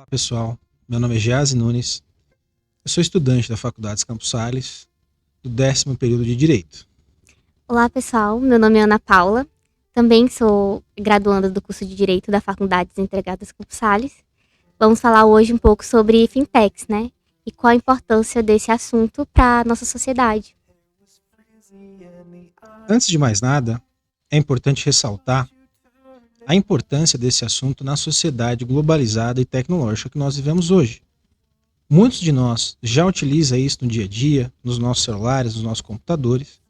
Pessoal, meu nome é Gease Nunes, eu sou estudante da Faculdade Campos Sales, do 10º período de Direito. Olá, pessoal. Meu nome é Ana Paula. Também sou graduanda do curso de Direito da Faculdade Integradas Campos Sales. Vamos falar hoje um pouco sobre fintechs, né? E qual a importância desse assunto para a nossa sociedade. Antes de mais nada, é importante ressaltar a importância desse assunto na sociedade globalizada e tecnológica que nós vivemos hoje. Muitos de nós já utilizam isso no dia a dia, nos nossos celulares, nos nossos computadores.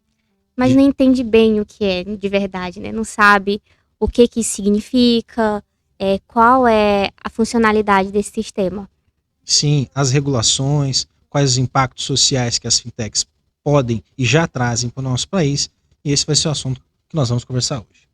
Mas não entende bem o que é de verdade, né? Não sabe o que isso significa, qual é a funcionalidade desse sistema. Sim, as regulações, quais os impactos sociais que as fintechs podem e já trazem para o nosso país, e esse vai ser o assunto que nós vamos conversar hoje.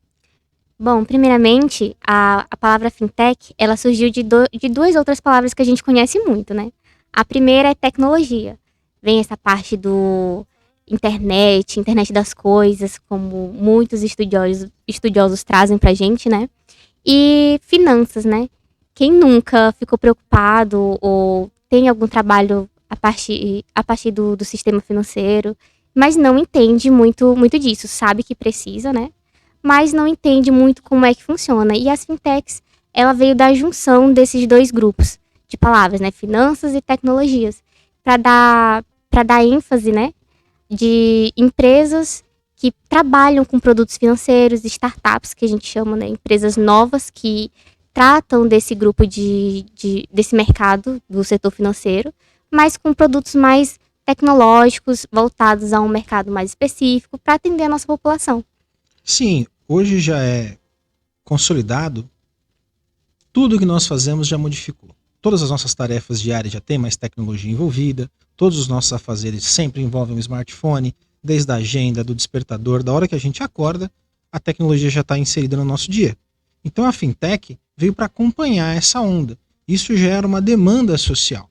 Bom, primeiramente, a palavra fintech, ela surgiu de duas outras palavras que a gente conhece muito, né? A primeira é tecnologia. Vem essa parte do internet das coisas, como muitos estudiosos trazem pra gente, né? E finanças, né? Quem nunca ficou preocupado ou tem algum trabalho a partir do sistema financeiro, mas não entende muito disso, sabe que precisa, né? Mas não entende muito como é que funciona. E as fintechs, ela veio da junção desses dois grupos de palavras, né? Finanças e tecnologias, para dar ênfase, né? De empresas que trabalham com produtos financeiros, startups, que a gente chama, né? Empresas novas que tratam desse grupo desse mercado, do setor financeiro, mas com produtos mais tecnológicos, voltados a um mercado mais específico, para atender a nossa população. Sim, hoje já é consolidado, tudo que nós fazemos já modificou. Todas as nossas tarefas diárias já têm mais tecnologia envolvida, todos os nossos afazeres sempre envolvem um smartphone, desde a agenda, do despertador, da hora que a gente acorda, a tecnologia já está inserida no nosso dia. Então a fintech veio para acompanhar essa onda. Isso gera uma demanda social.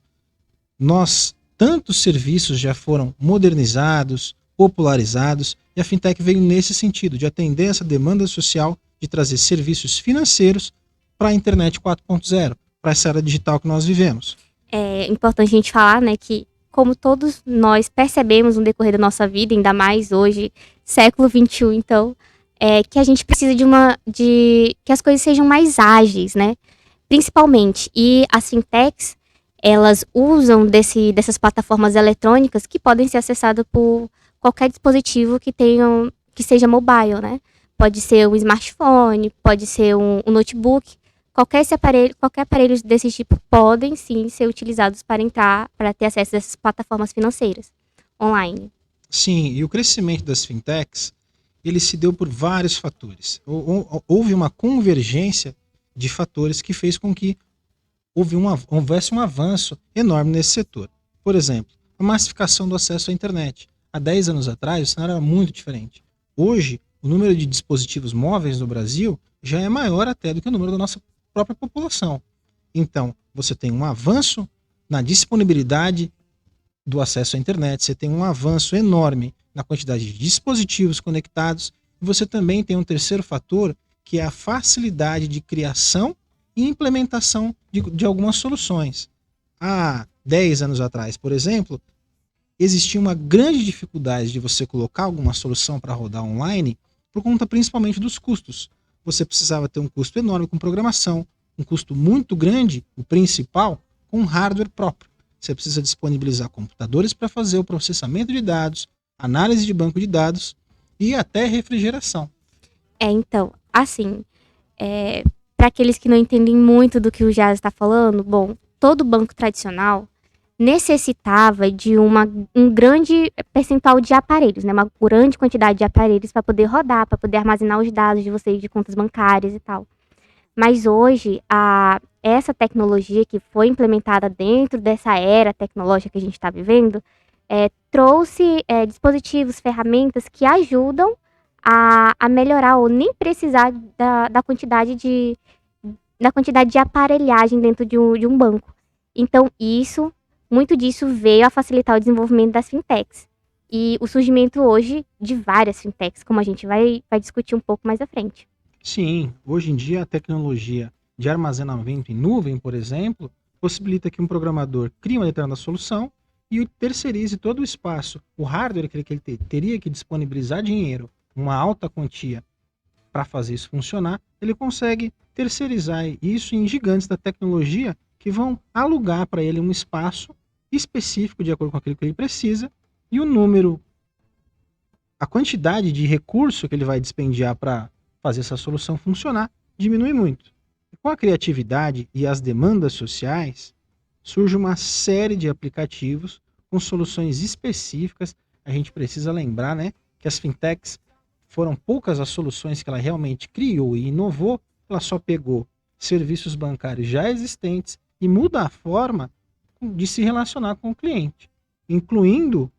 Tantos serviços já foram modernizados, popularizados, e a fintech veio nesse sentido, de atender essa demanda social, de trazer serviços financeiros para a internet 4.0, para essa era digital que nós vivemos. É importante a gente falar, né, que como todos nós percebemos no decorrer da nossa vida, ainda mais hoje, século XXI, então, que a gente precisa de que as coisas sejam mais ágeis, né? Principalmente. E as fintechs, elas usam dessas plataformas eletrônicas que podem ser acessadas por qualquer dispositivo que seja mobile, né? Pode ser um smartphone, pode ser um notebook. Qualquer aparelho desse tipo podem sim ser utilizados para ter acesso a essas plataformas financeiras online. Sim, e o crescimento das fintechs, ele se deu por vários fatores. Houve uma convergência de fatores que fez com que houvesse um avanço enorme nesse setor. Por exemplo, a massificação do acesso à internet. Há 10 anos atrás, o cenário era muito diferente. Hoje, o número de dispositivos móveis no Brasil já é maior até do que o número da nossa própria população. Então, você tem um avanço na disponibilidade do acesso à internet, você tem um avanço enorme na quantidade de dispositivos conectados, e você também tem um terceiro fator, que é a facilidade de criação e implementação de algumas soluções. Há 10 anos atrás, por exemplo, existia uma grande dificuldade de você colocar alguma solução para rodar online, por conta principalmente dos custos. Você precisava ter um custo enorme com programação, um custo muito grande, o principal, com hardware próprio. Você precisa disponibilizar computadores para fazer o processamento de dados, análise de banco de dados e até refrigeração. Então, assim, para aqueles que não entendem muito do que o Jazz está falando, bom, todo banco tradicional necessitava de um grande percentual de aparelhos, né? Uma grande quantidade de aparelhos para poder rodar, para poder armazenar os dados de vocês de contas bancárias e tal. Mas hoje, essa tecnologia que foi implementada dentro dessa era tecnológica que a gente está vivendo, trouxe dispositivos, ferramentas que ajudam a melhorar ou nem precisar da quantidade de aparelhagem dentro de um banco. Então, muito disso veio a facilitar o desenvolvimento das fintechs. E o surgimento hoje de várias fintechs, como a gente vai discutir um pouco mais à frente. Sim, hoje em dia a tecnologia de armazenamento em nuvem, por exemplo, possibilita que um programador crie uma determinada solução e terceirize todo o espaço, o hardware que ele teria que disponibilizar dinheiro, uma alta quantia para fazer isso funcionar, ele consegue terceirizar isso em gigantes da tecnologia que vão alugar para ele um espaço específico de acordo com aquilo que ele precisa, e o número, a quantidade de recurso que ele vai dispendiar para fazer essa solução funcionar diminui muito. E com a criatividade e as demandas sociais, surge uma série de aplicativos com soluções específicas. A gente precisa lembrar, né, que as fintechs foram poucas as soluções que ela realmente criou e inovou. Ela só pegou serviços bancários já existentes e muda a forma de se relacionar com o cliente, incluindo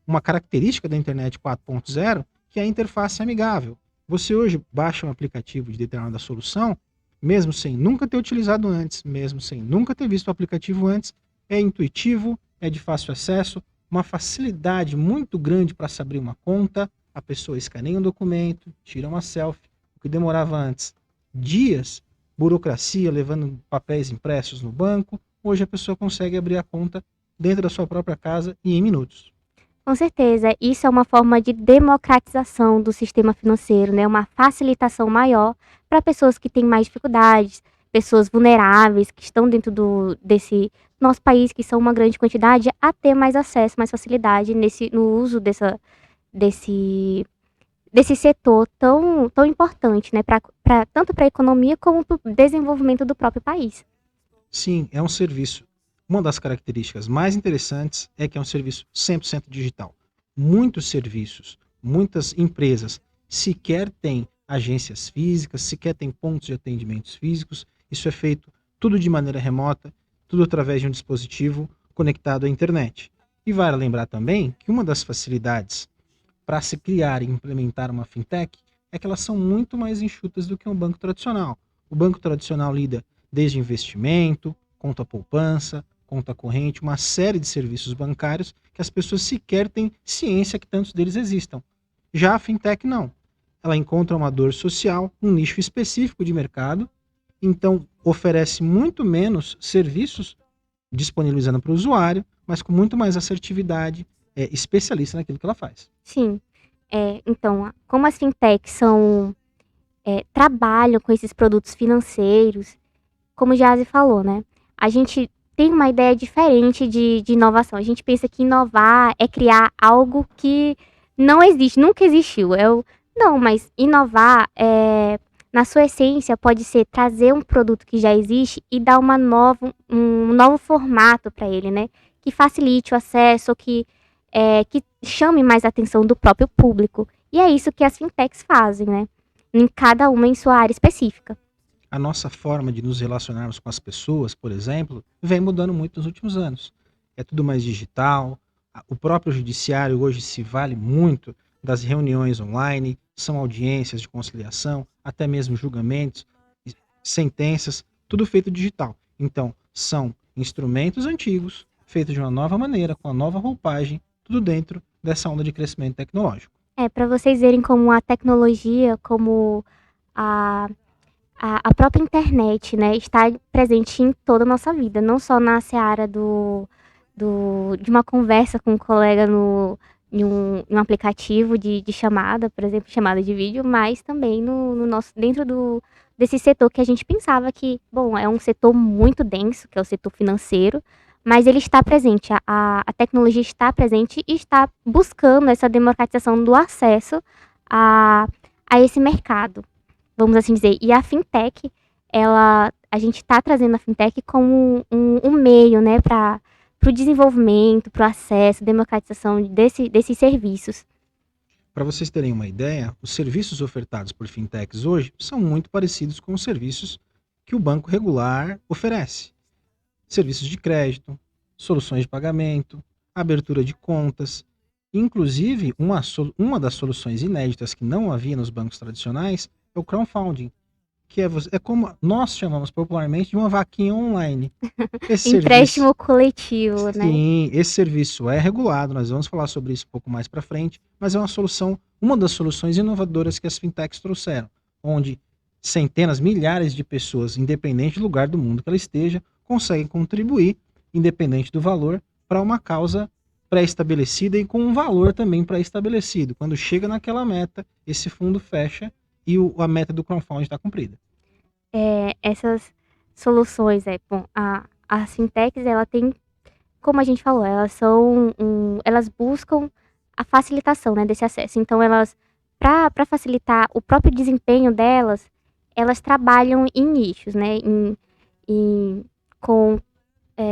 uma característica da internet 4.0, que é a interface amigável. Você hoje baixa um aplicativo de determinada solução, mesmo sem nunca ter utilizado antes, mesmo sem nunca ter visto o aplicativo antes, é intuitivo, é de fácil acesso, uma facilidade muito grande para se abrir uma conta, a pessoa escaneia um documento, tira uma selfie, o que demorava antes dias, burocracia, levando papéis impressos no banco, hoje a pessoa consegue abrir a conta dentro da sua própria casa e em minutos. Com certeza, isso é uma forma de democratização do sistema financeiro, né? Uma facilitação maior para pessoas que têm mais dificuldades, pessoas vulneráveis que estão dentro desse nosso país, que são uma grande quantidade, a ter mais acesso, mais facilidade no uso desse, desse setor tão importante, né? Tanto para a economia como para o desenvolvimento do próprio país. Sim, é um serviço. Uma das características mais interessantes é que é um serviço 100% digital. Muitos serviços, muitas empresas sequer têm agências físicas, sequer têm pontos de atendimentos físicos. Isso é feito tudo de maneira remota, tudo através de um dispositivo conectado à internet. E vale lembrar também que uma das facilidades para se criar e implementar uma fintech é que elas são muito mais enxutas do que um banco tradicional. O banco tradicional lida desde investimento, conta poupança, conta corrente, uma série de serviços bancários que as pessoas sequer têm ciência que tantos deles existam. Já a fintech não. Ela encontra uma dor social, um nicho específico de mercado, então oferece muito menos serviços disponibilizando para o usuário, mas com muito mais assertividade, especialista naquilo que ela faz. Sim. Então, como as fintechs trabalham com esses produtos financeiros, como o Jazzy falou, né? A gente tem uma ideia diferente de inovação. A gente pensa que inovar é criar algo que não existe, nunca existiu. Não, mas inovar, na sua essência, pode ser trazer um produto que já existe e dar um novo formato para ele, né? Que facilite o acesso, que chame mais a atenção do próprio público. E é isso que as fintechs fazem, né? Em cada uma em sua área específica. A nossa forma de nos relacionarmos com as pessoas, por exemplo, vem mudando muito nos últimos anos. É tudo mais digital. O próprio judiciário hoje se vale muito das reuniões online, são audiências de conciliação, até mesmo julgamentos, sentenças, tudo feito digital. Então, são instrumentos antigos, feitos de uma nova maneira, com uma nova roupagem, tudo dentro dessa onda de crescimento tecnológico. Para vocês verem como a tecnologia, como a própria internet, né, está presente em toda a nossa vida, não só na seara de uma conversa com um colega em um aplicativo de chamada, por exemplo, chamada de vídeo, mas também dentro desse setor que a gente pensava que, bom, é um setor muito denso, que é o setor financeiro, mas ele está presente, a tecnologia está presente e está buscando essa democratização do acesso a esse mercado, vamos assim dizer. E a fintech, a gente está trazendo a fintech como um meio, né, para o desenvolvimento, para o acesso, democratização desses serviços. Para vocês terem uma ideia, os serviços ofertados por fintechs hoje são muito parecidos com os serviços que o banco regular oferece. Serviços de crédito, soluções de pagamento, abertura de contas. Inclusive, uma das soluções inéditas que não havia nos bancos tradicionais é o crowdfunding, que é como nós chamamos popularmente de uma vaquinha online. Empréstimo coletivo, né? Sim, esse serviço é regulado, nós vamos falar sobre isso um pouco mais para frente, mas é uma das soluções inovadoras que as fintechs trouxeram, onde centenas, milhares de pessoas, independente do lugar do mundo que ela esteja, conseguem contribuir, independente do valor, para uma causa pré-estabelecida e com um valor também pré-estabelecido. Quando chega naquela meta, esse fundo fecha e a meta do crowdfunding está cumprida. Essas soluções, bom, as fintechs, ela tem, como a gente falou, elas buscam a facilitação, né, desse acesso. Então elas, para facilitar o próprio desempenho delas, elas trabalham em nichos, né, com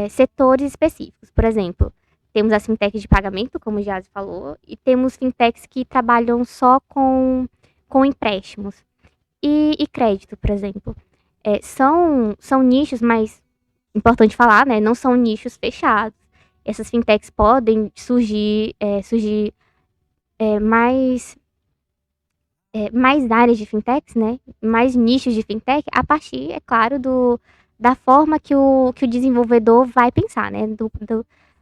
setores específicos. Por exemplo, temos as fintechs de pagamento, como o Jazzy falou, e temos fintechs que trabalham só com empréstimos e crédito, por exemplo. São nichos, mas importante falar, né? Não são nichos fechados. Essas fintechs podem surgir mais áreas de fintechs, né? Mais nichos de fintech, a partir, é claro, da forma que o desenvolvedor vai pensar, né?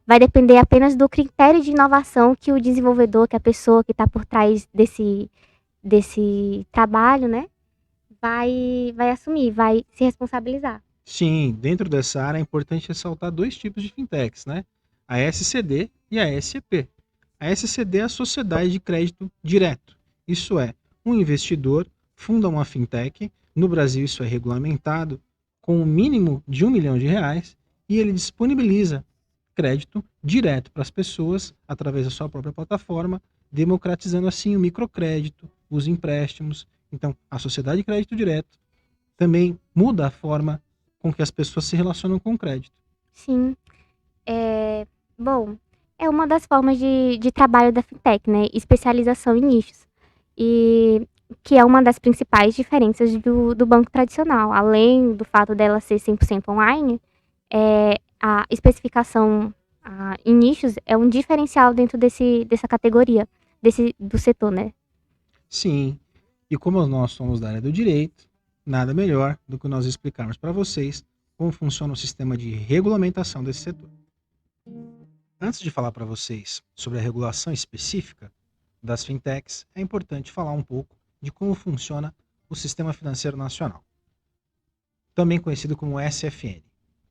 Vai depender apenas do critério de inovação que o desenvolvedor, que a pessoa que está por trás desse trabalho, né? Vai assumir, vai se responsabilizar. Sim, dentro dessa área é importante ressaltar dois tipos de fintechs, né? A SCD e a SCP. A SCD é a Sociedade de Crédito Direto. Isso é, um investidor funda uma fintech, no Brasil isso é regulamentado, com o mínimo de R$ 1 milhão e ele disponibiliza crédito direto para as pessoas através da sua própria plataforma, democratizando assim o microcrédito, os empréstimos. Então, a Sociedade de Crédito Direto também muda a forma com que as pessoas se relacionam com o crédito. Sim. Bom, é uma das formas de trabalho da fintech, né? Especialização em nichos. E que é uma das principais diferenças do banco tradicional. Além do fato dela ser 100% online, a especificação em nichos é um diferencial dentro dessa categoria, do setor, né? Sim, e como nós somos da área do direito, nada melhor do que nós explicarmos para vocês como funciona o sistema de regulamentação desse setor. Antes de falar para vocês sobre a regulação específica das fintechs, é importante falar um pouco de como funciona o Sistema Financeiro Nacional, também conhecido como SFN.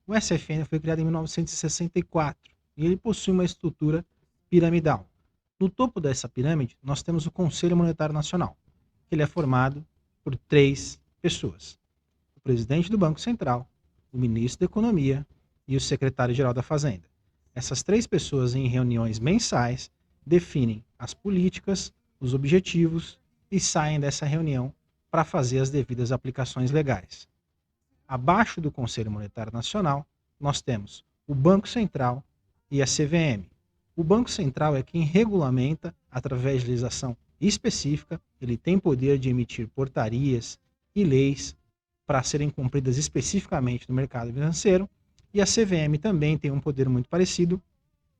O SFN foi criado em 1964 e ele possui uma estrutura piramidal. No topo dessa pirâmide, nós temos o Conselho Monetário Nacional. Ele é formado por 3 pessoas: o presidente do Banco Central, o ministro da Economia e o secretário-geral da Fazenda. Essas 3 pessoas, em reuniões mensais, definem as políticas, os objetivos e saem dessa reunião para fazer as devidas aplicações legais. Abaixo do Conselho Monetário Nacional, nós temos o Banco Central e a CVM. O Banco Central é quem regulamenta, através de legislação específica, ele tem poder de emitir portarias e leis para serem cumpridas especificamente no mercado financeiro, e a CVM também tem um poder muito parecido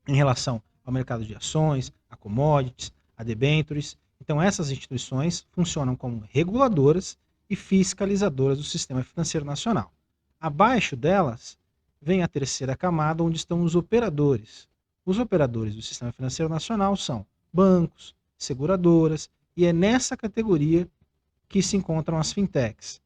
em relação ao mercado de ações, a commodities, a debentures. Então essas instituições funcionam como reguladoras e fiscalizadoras do sistema financeiro nacional. Abaixo delas vem a terceira camada, onde estão os operadores. Os operadores do sistema financeiro nacional são bancos, seguradoras, e é nessa categoria que se encontram as fintechs.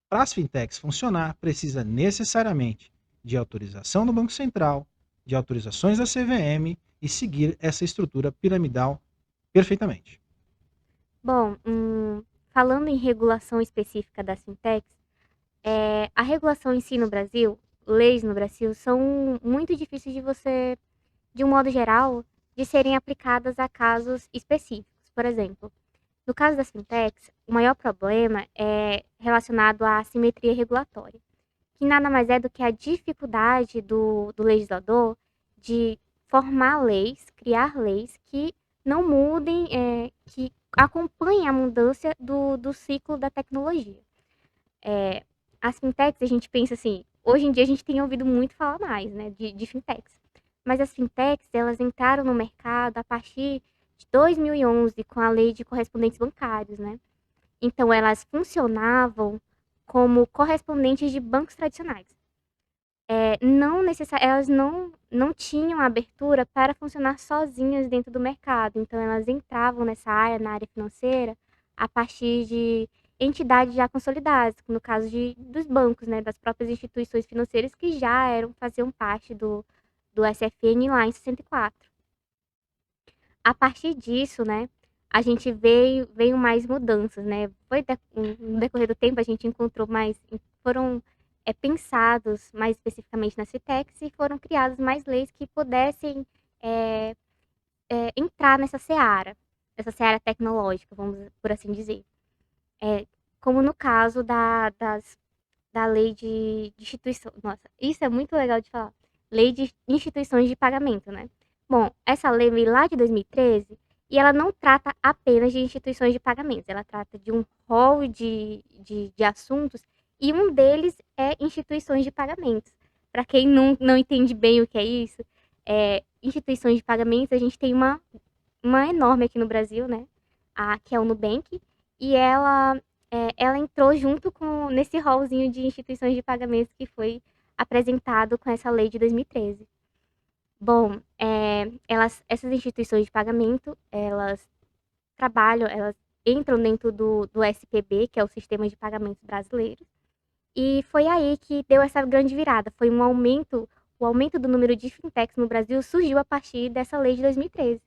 Para as fintechs funcionar, precisa necessariamente de autorização do Banco Central, de autorizações da CVM e seguir essa estrutura piramidal perfeitamente. Bom, falando em regulação específica das fintechs, a regulação em si no Brasil, leis no Brasil, são muito difíceis de um modo geral, de serem aplicadas a casos específicos. Por exemplo, no caso das fintechs, o maior problema é relacionado à assimetria regulatória, que nada mais é do que a dificuldade do legislador de formar leis, criar leis que não mudem, que acompanhem a mudança do ciclo da tecnologia. As fintechs, a gente pensa assim, hoje em dia a gente tem ouvido muito falar mais, né, de fintechs. Mas as fintechs, elas entraram no mercado a partir de 2011 com a lei de correspondentes bancários, né? Então elas funcionavam como correspondentes de bancos tradicionais. Elas não tinham abertura para funcionar sozinhas dentro do mercado. Então elas entravam nessa área, na área financeira, a partir de entidades já consolidadas, no caso dos bancos, né, das próprias instituições financeiras que já faziam parte do SFN lá em 64. A partir disso, né, a gente veio mais mudanças, né? No decorrer do tempo a gente encontrou mais, foram pensados mais especificamente nas fintechs e foram criadas mais leis que pudessem é, entrar nessa seara tecnológica, vamos por assim dizer. Como no caso da lei de instituição. Nossa, isso é muito legal de falar. Lei de instituições de pagamento, né? Bom, essa lei veio lá de 2013 e ela não trata apenas de instituições de pagamento, ela trata de um rol de assuntos e um deles é instituições de pagamentos. Para quem não entende bem o que é isso, instituições de pagamentos, a gente tem uma enorme aqui no Brasil, né? Que é o Nubank, e ela entrou junto nesse rolzinho de instituições de pagamentos que foi apresentado com essa lei de 2013. Bom, essas instituições de pagamento, elas elas entram dentro do SPB, que é o Sistema de Pagamentos Brasileiro, e foi aí que deu essa grande virada. Foi o aumento do número de fintechs no Brasil surgiu a partir dessa lei de 2013,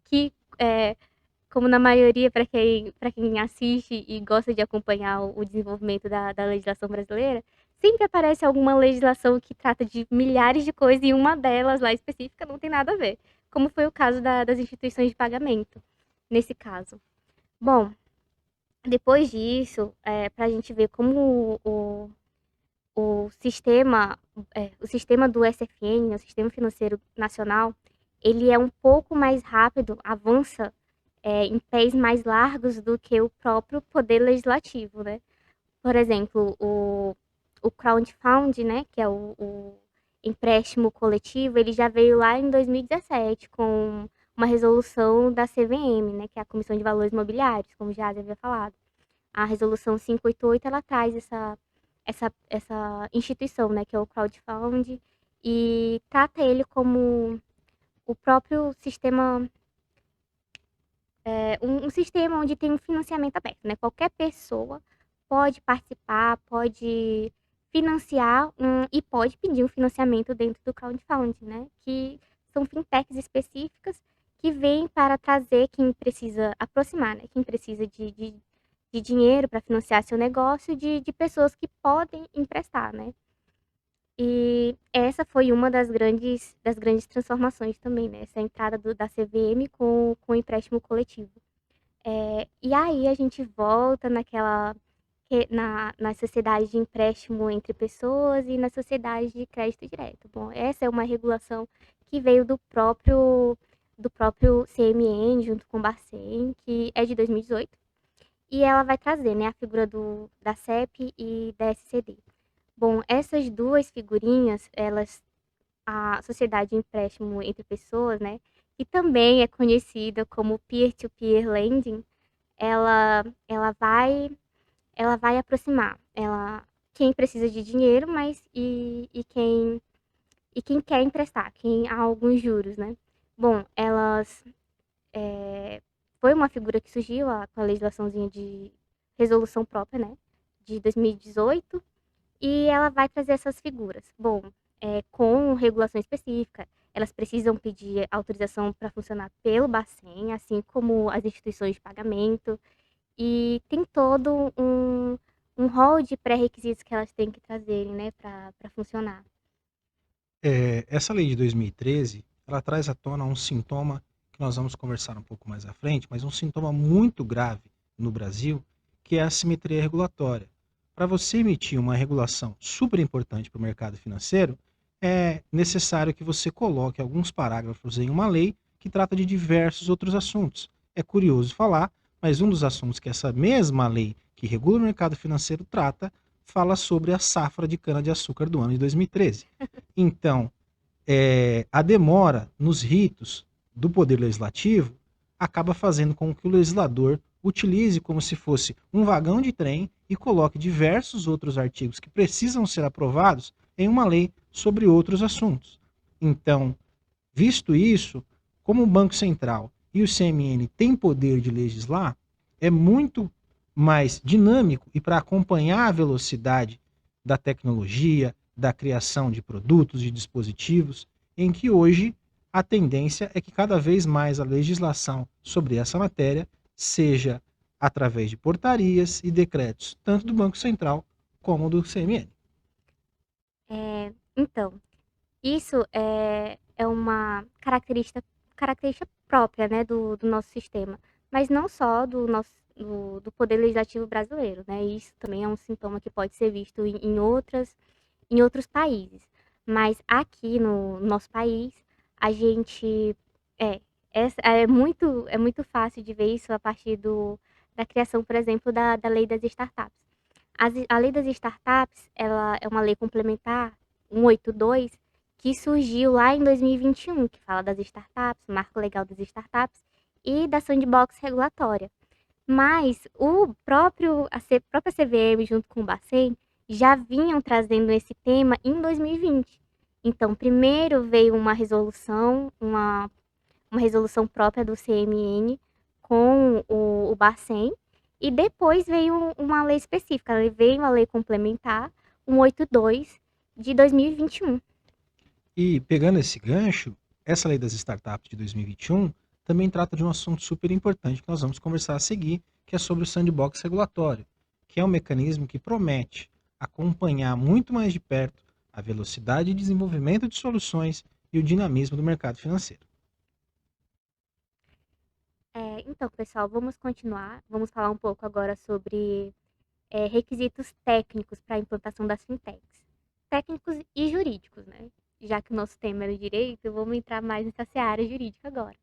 que como na maioria, para quem assiste e gosta de acompanhar o desenvolvimento da legislação brasileira, sempre aparece alguma legislação que trata de milhares de coisas e uma delas lá específica não tem nada a ver, como foi o caso das instituições de pagamento, nesse caso. Bom, depois disso, para a gente ver como o sistema do SFN, o Sistema Financeiro Nacional, ele é um pouco mais rápido, avança em pés mais largos do que o próprio poder legislativo, né? Por exemplo, o crowdfunding, né, que é o empréstimo coletivo, ele já veio lá em 2017 com uma resolução da CVM, né, que é a Comissão de Valores Mobiliários, como já havia falado. A resolução 588, ela traz essa instituição, né, que é o crowdfunding, e trata ele como o próprio sistema, um sistema onde tem um financiamento aberto, né? Qualquer pessoa pode participar, pode financiar e pode pedir um financiamento dentro do crowdfunding, né? Que são fintechs específicas que vêm para trazer quem precisa aproximar, né? Quem precisa de dinheiro para financiar seu negócio de pessoas que podem emprestar, né? E essa foi uma das grandes transformações também, né? Essa entrada da CVM com o empréstimo coletivo. E aí a gente volta na sociedade de empréstimo entre pessoas e na sociedade de crédito direto. Bom, essa é uma regulação que veio do próprio CMN junto com o Bacen, que é de 2018, e ela vai trazer, né, a figura da CEP e da SCD. Bom, essas duas figurinhas, a sociedade de empréstimo entre pessoas, né, que também é conhecida como peer-to-peer lending, ela vai aproximar quem precisa de dinheiro, mas quem quer emprestar, quem há alguns juros, né? Bom, foi uma figura que surgiu com a legislaçãozinha de resolução própria, né, de 2018, e ela vai trazer essas figuras. Bom, com regulação específica, elas precisam pedir autorização para funcionar pelo Bacen, assim como as instituições de pagamento, e tem todo um rol de pré-requisitos que elas têm que trazerem, né, para funcionar. Essa lei de 2013, ela traz à tona um sintoma que nós vamos conversar um pouco mais à frente, mas um sintoma muito grave no Brasil, que é a assimetria regulatória. Para você emitir uma regulação super importante para o mercado financeiro, é necessário que você coloque alguns parágrafos em uma lei que trata de diversos outros assuntos. É curioso falar, mas um dos assuntos que essa mesma lei que regula o mercado financeiro trata, fala sobre a safra de cana-de-açúcar do ano de 2013. Então, a demora nos ritos do Poder Legislativo acaba fazendo com que o legislador utilize como se fosse um vagão de trem e coloque diversos outros artigos que precisam ser aprovados em uma lei sobre outros assuntos. Então, visto isso, como o Banco Central e o CMN têm poder de legislar, é muito mais dinâmico e para acompanhar a velocidade da tecnologia, da criação de produtos, de dispositivos, em que hoje a tendência é que cada vez mais a legislação sobre essa matéria seja através de portarias e decretos, tanto do Banco Central como do CMN. Então, isso é uma característica própria, né, do nosso sistema, mas não só do Poder Legislativo brasileiro, né? Isso também é um sintoma que pode ser visto em outros países. Mas aqui no nosso país, a gente é, é muito fácil de ver isso a partir da criação, por exemplo, da lei das startups. A lei das startups, ela é uma lei complementar 182 que surgiu lá em 2021, que fala das startups, marco legal das startups e da sandbox regulatória. Mas a própria CVM, junto com o Bacen, já vinham trazendo esse tema em 2020. Então, primeiro veio uma resolução própria do CMN com o Bacen, e depois veio uma lei específica, veio uma lei complementar, 182, de 2021. E pegando esse gancho, essa lei das startups de 2021 também trata de um assunto super importante que nós vamos conversar a seguir, que é sobre o sandbox regulatório, que é um mecanismo que promete acompanhar muito mais de perto a velocidade de desenvolvimento de soluções e o dinamismo do mercado financeiro. Então, pessoal, vamos continuar. Vamos falar um pouco agora sobre requisitos técnicos para a implantação das fintechs. Técnicos e jurídicos, né? Já que o nosso tema é o direito, vamos entrar mais nessa seara jurídica agora.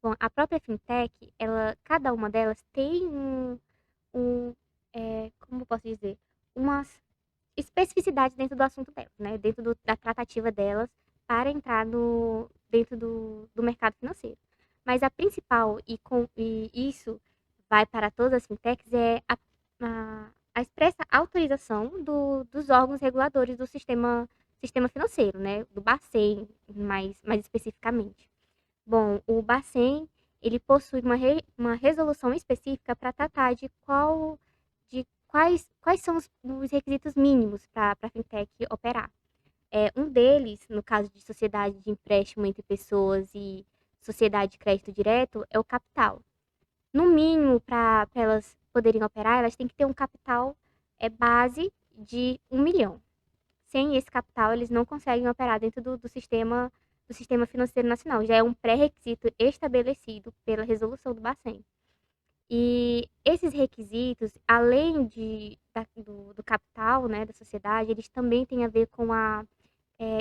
Bom, a própria fintech, cada uma delas tem como eu posso dizer, umas especificidades dentro do assunto delas, né? Dentro da tratativa delas para entrar dentro do mercado financeiro. Mas a principal, e isso vai para todas as fintechs, é a expressa autorização dos órgãos reguladores do sistema financeiro, né? Do Bacen, mais especificamente. Bom, o Bacen, ele possui uma resolução específica para tratar de quais são os requisitos mínimos para a fintech operar. Um deles, no caso de sociedade de empréstimo entre pessoas e sociedade de crédito direto, é o capital. No mínimo, para elas poderem operar, elas têm que ter um capital base de 1 milhão. Sem esse capital, eles não conseguem operar dentro do sistema financeiro nacional. Já é um pré-requisito estabelecido pela resolução do Bacen. E esses requisitos, além do capital, né, da sociedade, eles também têm a ver com a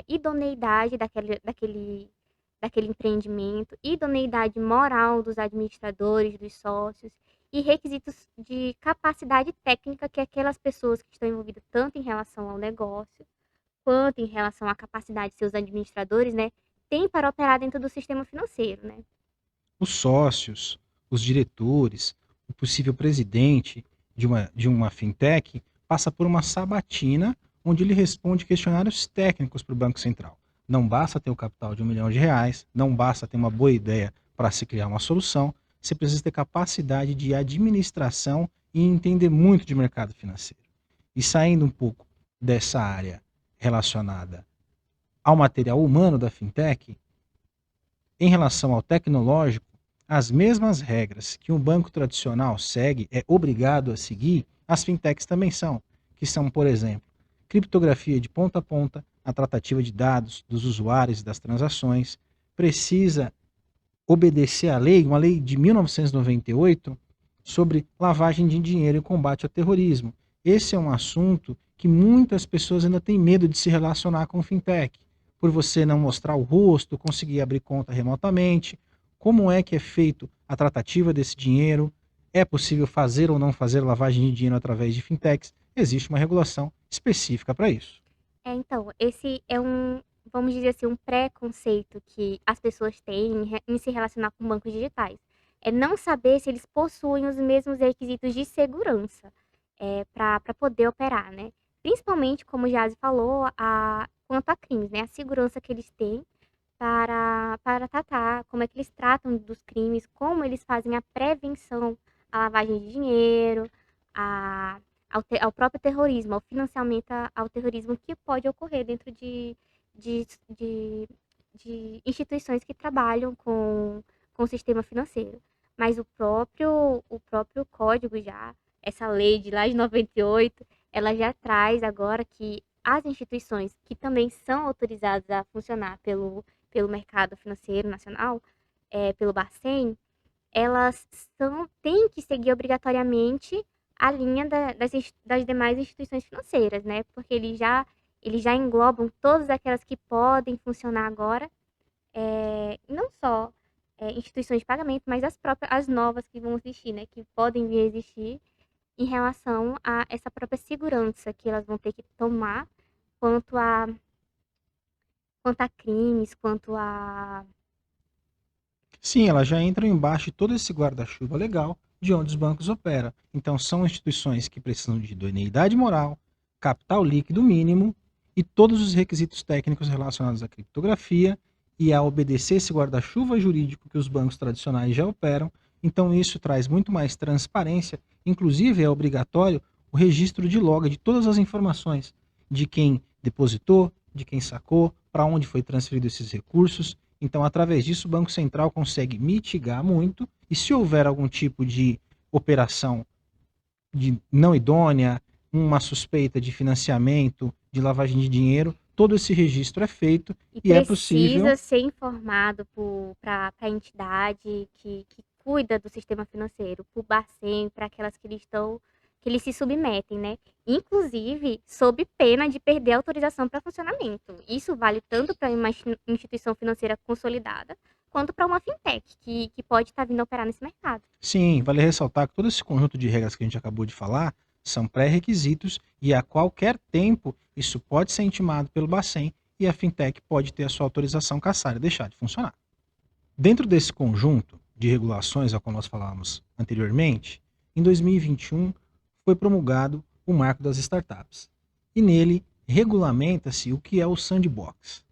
idoneidade daquele empreendimento, idoneidade moral dos administradores, dos sócios, e requisitos de capacidade técnica que aquelas pessoas que estão envolvidas tanto em relação ao negócio, quanto em relação à capacidade de seus administradores, né, têm para operar dentro do sistema financeiro, né? Os sócios, os diretores, o possível presidente de uma fintech passa por uma sabatina onde ele responde questionários técnicos para o Banco Central. Não basta ter o capital de R$ 1 milhão, não basta ter uma boa ideia para se criar uma solução, você precisa ter capacidade de administração e entender muito de mercado financeiro. E saindo um pouco dessa área relacionada ao material humano da fintech, em relação ao tecnológico, as mesmas regras que um banco tradicional segue, é obrigado a seguir, as fintechs também são, que são, por exemplo, criptografia de ponta a ponta, a tratativa de dados dos usuários e das transações, precisa obedecer à lei, uma lei de 1998, sobre lavagem de dinheiro e combate ao terrorismo. Esse é um assunto que muitas pessoas ainda têm medo de se relacionar com fintech, por você não mostrar o rosto, conseguir abrir conta remotamente. Como é que é feito a tratativa desse dinheiro? É possível fazer ou não fazer lavagem de dinheiro através de fintechs? Existe uma regulação específica para isso. Então, esse é vamos dizer assim, um preconceito que as pessoas têm em se relacionar com bancos digitais. É não saber se eles possuem os mesmos requisitos de segurança para poder operar, né? Principalmente, como o Jazzy falou, quanto a crimes, né? A segurança que eles têm para tratar, como é que eles tratam dos crimes, como eles fazem a prevenção à lavagem de dinheiro, ao próprio terrorismo, ao financiamento ao terrorismo que pode ocorrer dentro de, de, de instituições que trabalham com o sistema financeiro. Mas o próprio código já, essa lei de lá de 98, ela já traz agora que as instituições que também são autorizadas a funcionar pelo mercado financeiro nacional, pelo Bacen, elas têm que seguir obrigatoriamente a linha das demais instituições financeiras, né? Porque eles já englobam todas aquelas que podem funcionar agora, não só instituições de pagamento, mas as novas que vão existir, né? Que podem vir a existir em relação a essa própria segurança que elas vão ter que tomar quanto a, quanto a crimes, quanto a. Sim, ela já entra embaixo de todo esse guarda-chuva legal de onde os bancos operam. Então, são instituições que precisam de idoneidade moral, capital líquido mínimo e todos os requisitos técnicos relacionados à criptografia e a obedecer esse guarda-chuva jurídico que os bancos tradicionais já operam. Então, isso traz muito mais transparência. Inclusive, é obrigatório o registro de log de todas as informações de quem depositou, de quem sacou, para onde foi transferido esses recursos. Então, através disso, o Banco Central consegue mitigar muito e se houver algum tipo de operação de não idônea, uma suspeita de financiamento, de lavagem de dinheiro, todo esse registro é feito E e é possível. precisa ser informado para a entidade que cuida do sistema financeiro, para o Bacen, para aquelas que eles se submetem, né? Inclusive, sob pena de perder a autorização para funcionamento. Isso vale tanto para uma instituição financeira consolidada, quanto para uma fintech que pode estar vindo operar nesse mercado. Sim, vale ressaltar que todo esse conjunto de regras que a gente acabou de falar são pré-requisitos e a qualquer tempo isso pode ser intimado pelo Bacen e a fintech pode ter a sua autorização cassada e deixar de funcionar. Dentro desse conjunto de regulações ao qual nós falávamos anteriormente, em 2021 foi promulgado o Marco das Startups. E nele regulamenta-se o que é o sandbox.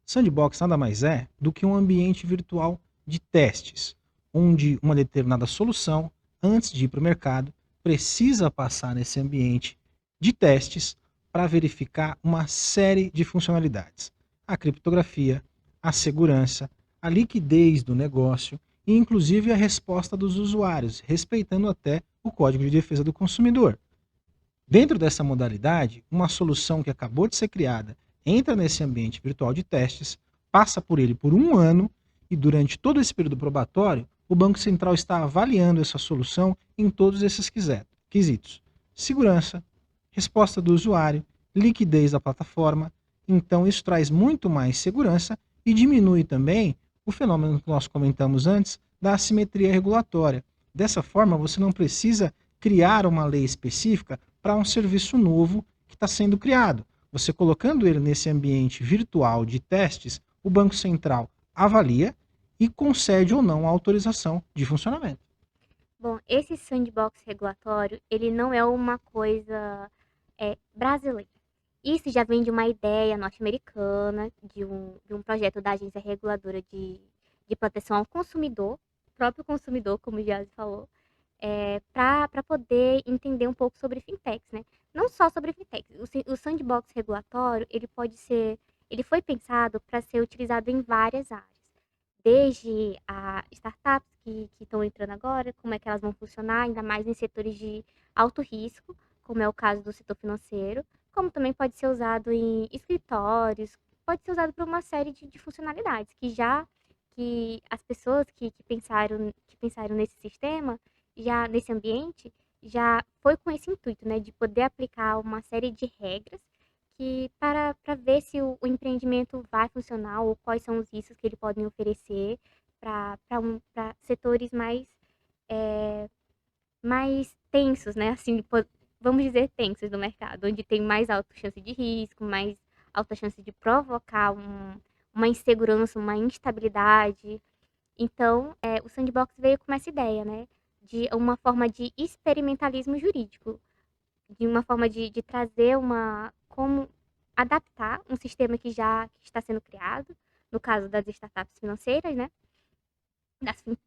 Sandbox nada mais é do que um ambiente virtual de testes, onde uma determinada solução, antes de ir para o mercado, precisa passar nesse ambiente de testes para verificar uma série de funcionalidades. A criptografia, a segurança, a liquidez do negócio e inclusive a resposta dos usuários, respeitando até o Código de Defesa do Consumidor. Dentro dessa modalidade, uma solução que acabou de ser criada entra nesse ambiente virtual de testes, passa por ele por um ano e durante todo esse período probatório, o Banco Central está avaliando essa solução em todos esses quesitos. Segurança, resposta do usuário, liquidez da plataforma. Então isso traz muito mais segurança e diminui também o fenômeno que nós comentamos antes da assimetria regulatória. Dessa forma, você não precisa criar uma lei específica para um serviço novo que está sendo criado. Você colocando ele nesse ambiente virtual de testes, o Banco Central avalia e concede ou não a autorização de funcionamento. Bom, esse sandbox regulatório, ele não é uma coisa brasileira. Isso já vem de uma ideia norte-americana, de um projeto da Agência Reguladora de Proteção ao Consumidor, próprio consumidor, como o Giase falou, para poder entender um pouco sobre fintechs, né? Não só sobre fintechs. O sandbox regulatório, ele foi pensado para ser utilizado em várias áreas. Desde a startups que estão entrando agora, como é que elas vão funcionar, ainda mais em setores de alto risco, como é o caso do setor financeiro, como também pode ser usado em escritórios, pode ser usado para uma série de funcionalidades que as pessoas que pensaram nesse sistema, já nesse ambiente, já foi com esse intuito, né, de poder aplicar uma série de regras que para ver se o empreendimento vai funcionar ou quais são os riscos que ele pode oferecer para setores mais tensos, né? Assim, vamos dizer tensos do mercado, onde tem mais alta chance de risco, mais alta chance de provocar uma insegurança, uma instabilidade. Então, o sandbox veio com essa ideia, né? De uma forma de experimentalismo jurídico, de uma forma de trazer como adaptar um sistema que está sendo criado, no caso das startups financeiras, né?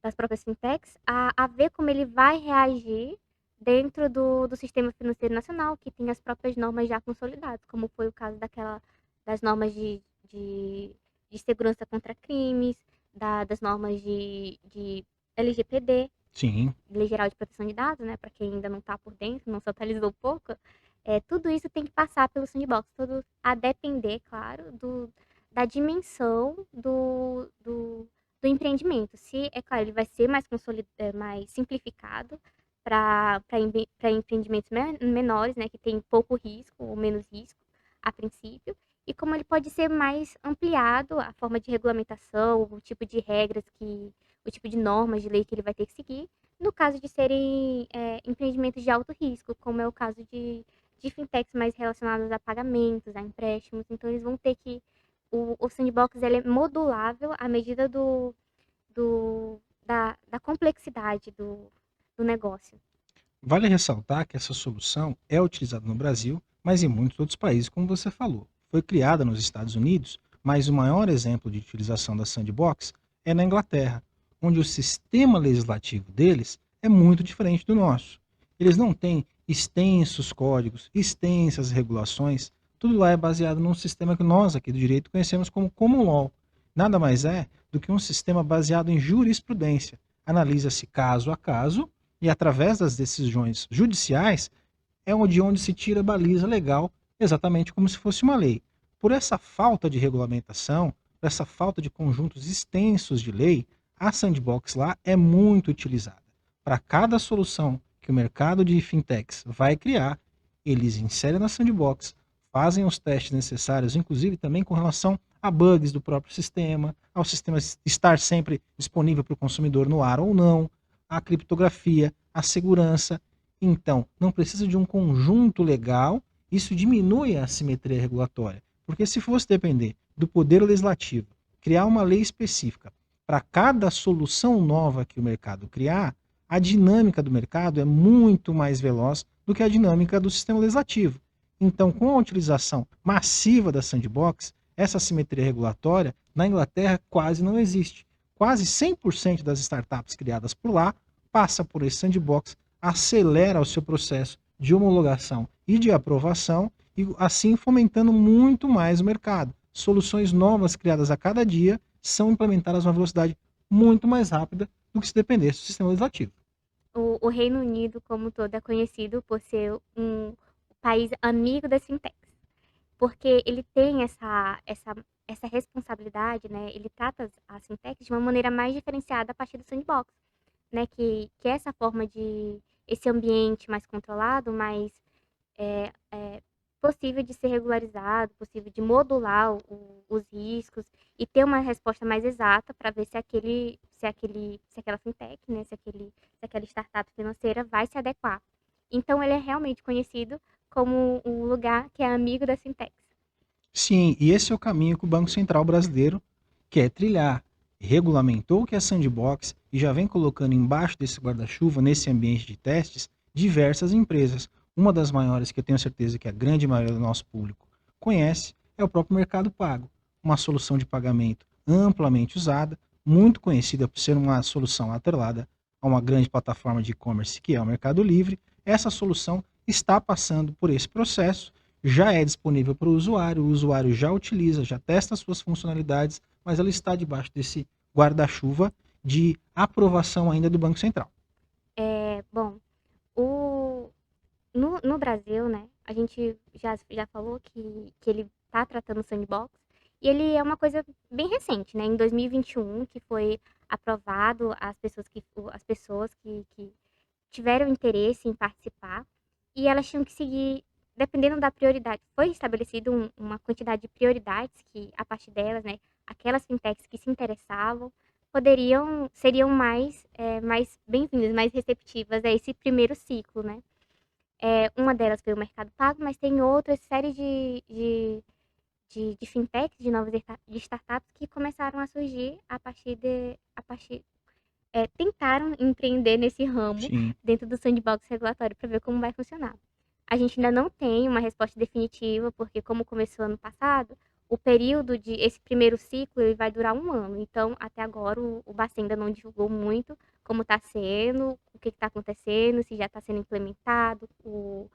Das próprias fintechs, a ver como ele vai reagir dentro do sistema financeiro nacional, que tem as próprias normas já consolidadas, como foi o caso das normas de segurança contra crimes, das normas de LGPD, Sim. Lei Geral de Proteção de Dados, né, para quem ainda não está por dentro, não se atualizou pouco, tudo isso tem que passar pelo sandbox, tudo a depender, claro, da dimensão do empreendimento. Se, é claro, ele vai ser mais simplificado para empreendimentos menores, né, que tem pouco risco ou menos risco a princípio, e como ele pode ser mais ampliado, a forma de regulamentação, o tipo de regras o tipo de normas de lei que ele vai ter que seguir, no caso de serem empreendimentos de alto risco, como é o caso de fintechs mais relacionados a pagamentos, a empréstimos, então eles vão ter que. O sandbox ele é modulável à medida da complexidade do negócio. Vale ressaltar que essa solução é utilizada no Brasil, mas em muitos outros países, como você falou. Foi criada nos Estados Unidos, mas o maior exemplo de utilização da sandbox é na Inglaterra, onde o sistema legislativo deles é muito diferente do nosso. Eles não têm extensos códigos, extensas regulações, tudo lá é baseado num sistema que nós aqui do direito conhecemos como common law. Nada mais é do que um sistema baseado em jurisprudência. Analisa-se caso a caso e através das decisões judiciais é onde se tira a baliza legal, exatamente como se fosse uma lei. Por essa falta de regulamentação, por essa falta de conjuntos extensos de lei, a sandbox lá é muito utilizada. Para cada solução que o mercado de fintechs vai criar, eles inserem na sandbox, fazem os testes necessários, inclusive também com relação a bugs do próprio sistema, ao sistema estar sempre disponível para o consumidor no ar ou não, a criptografia, a segurança. Então, não precisa de um conjunto legal, isso diminui a assimetria regulatória. Porque se fosse depender do poder legislativo, criar uma lei específica para cada solução nova que o mercado criar, a dinâmica do mercado é muito mais veloz do que a dinâmica do sistema legislativo. Então, com a utilização massiva da sandbox, essa assimetria regulatória na Inglaterra quase não existe. Quase 100% das startups criadas por lá passa por esse sandbox, acelera o seu processo de homologação e de aprovação e assim fomentando muito mais o mercado. Soluções novas criadas a cada dia são implementadas a uma velocidade muito mais rápida do que se dependesse do sistema legislativo. O Reino Unido, como um todo, é conhecido por ser um país amigo das fintechs, porque ele tem essa responsabilidade, né? Ele trata as fintechs de uma maneira mais diferenciada a partir do sandbox, né? Que é essa forma de esse ambiente mais controlado, mais possível de ser regularizado, possível de modular os riscos e ter uma resposta mais exata para ver se aquela fintech, né, se aquela startup financeira vai se adequar. Então ele é realmente conhecido como um lugar que é amigo das fintechs. Sim, e esse é o caminho que o Banco Central brasileiro quer trilhar. Regulamentou o que é sandbox e já vem colocando embaixo desse guarda-chuva, nesse ambiente de testes, diversas empresas. Uma das maiores que eu tenho certeza que a grande maioria do nosso público conhece é o próprio Mercado Pago, uma solução de pagamento amplamente usada, muito conhecida por ser uma solução atrelada a uma grande plataforma de e-commerce que é o Mercado Livre. Essa solução está passando por esse processo, já é disponível para o usuário já utiliza, já testa as suas funcionalidades, mas ela está debaixo desse guarda-chuva de aprovação ainda do Banco Central. Bom, o, no Brasil, né, a gente já falou que ele está tratando o sandbox, e ele é uma coisa bem recente, né? Em 2021, que foi aprovado as pessoas que tiveram interesse em participar, e elas tinham que seguir, dependendo da prioridade. Foi estabelecido uma quantidade de prioridades que, a partir delas, né, aquelas fintechs que se interessavam seriam mais bem-vindas, mais receptivas a esse primeiro ciclo, né? Uma delas foi o Mercado Pago, mas tem outras séries de fintechs, de startups que começaram a surgir tentaram empreender nesse ramo Sim. dentro do sandbox regulatório para ver como vai funcionar. A gente ainda não tem uma resposta definitiva, porque como começou ano passado, o período esse primeiro ciclo ele vai durar um ano. Então, até agora, o Bacen ainda não divulgou muito como está sendo, o que está acontecendo, se já está sendo implementado, o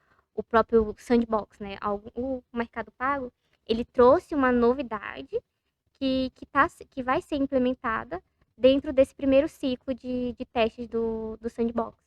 próprio sandbox, né? O Mercado Pago, ele trouxe uma novidade que vai ser implementada dentro desse primeiro ciclo de testes do sandbox.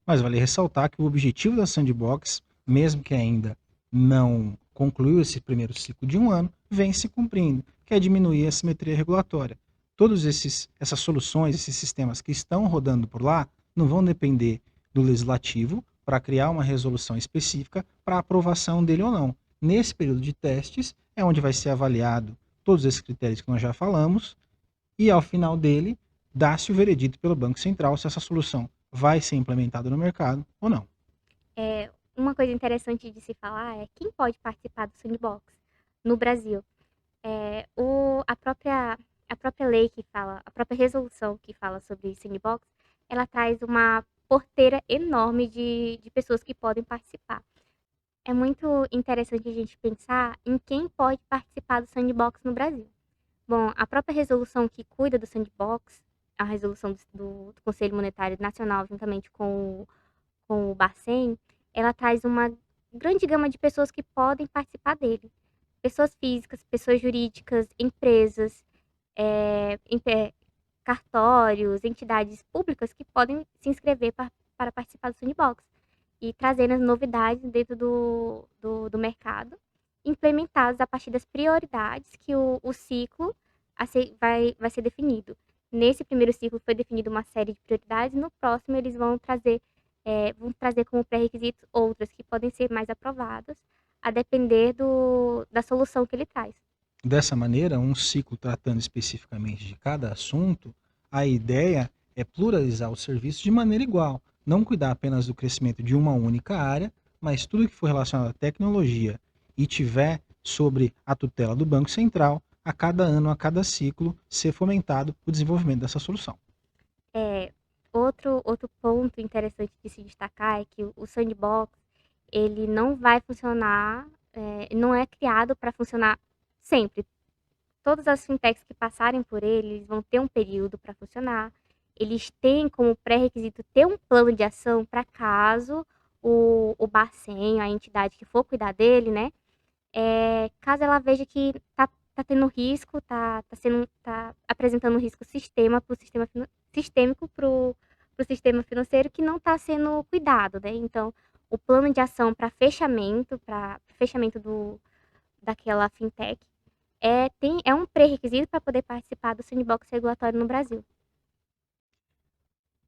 Mas vale ressaltar que o objetivo da Sandbox, mesmo que ainda não concluiu esse primeiro ciclo de um ano, vem se cumprindo, que é diminuir a assimetria regulatória. Todas essas soluções, esses sistemas que estão rodando por lá, não vão depender do legislativo para criar uma resolução específica para aprovação dele ou não. Nesse período de testes é onde vai ser avaliado todos esses critérios que nós já falamos e ao final dele dá-se o veredito pelo Banco Central se essa solução vai ser implementada no mercado ou não. Uma coisa interessante de se falar é quem pode participar do sandbox no Brasil. A própria lei que fala, a própria resolução que fala sobre sandbox, ela traz uma porteira enorme de pessoas que podem participar. É muito interessante a gente pensar em quem pode participar do sandbox no Brasil. Bom, a própria resolução que cuida do sandbox, a resolução do Conselho Monetário Nacional, juntamente com o Bacen, ela traz uma grande gama de pessoas que podem participar dele. Pessoas físicas, pessoas jurídicas, empresas, cartórios, entidades públicas que podem se inscrever para participar do sandbox e trazendo as novidades dentro do mercado, implementadas a partir das prioridades que o ciclo vai ser definido. Nesse primeiro ciclo foi definida uma série de prioridades, no próximo eles vão trazer como pré-requisitos outras que podem ser mais aprovadas, a depender da solução que ele traz. Dessa maneira, um ciclo tratando especificamente de cada assunto, a ideia é pluralizar o serviço de maneira igual, não cuidar apenas do crescimento de uma única área, mas tudo que for relacionado à tecnologia e tiver sobre a tutela do Banco Central, a cada ano, a cada ciclo, ser fomentado o desenvolvimento dessa solução. Outro ponto interessante de se destacar é que o sandbox, ele não vai funcionar, não é criado para funcionar sempre. Todas as fintechs que passarem por ele, eles vão ter um período para funcionar. Eles têm como pré-requisito ter um plano de ação para caso o Bacen, a entidade que for cuidar dele, né? Caso ela veja que tá tendo risco, tá apresentando um risco sistêmico para o sistema financeiro que não está sendo cuidado, né? Então, o plano de ação para fechamento daquela fintech é um pré-requisito para poder participar do sandbox regulatório no Brasil.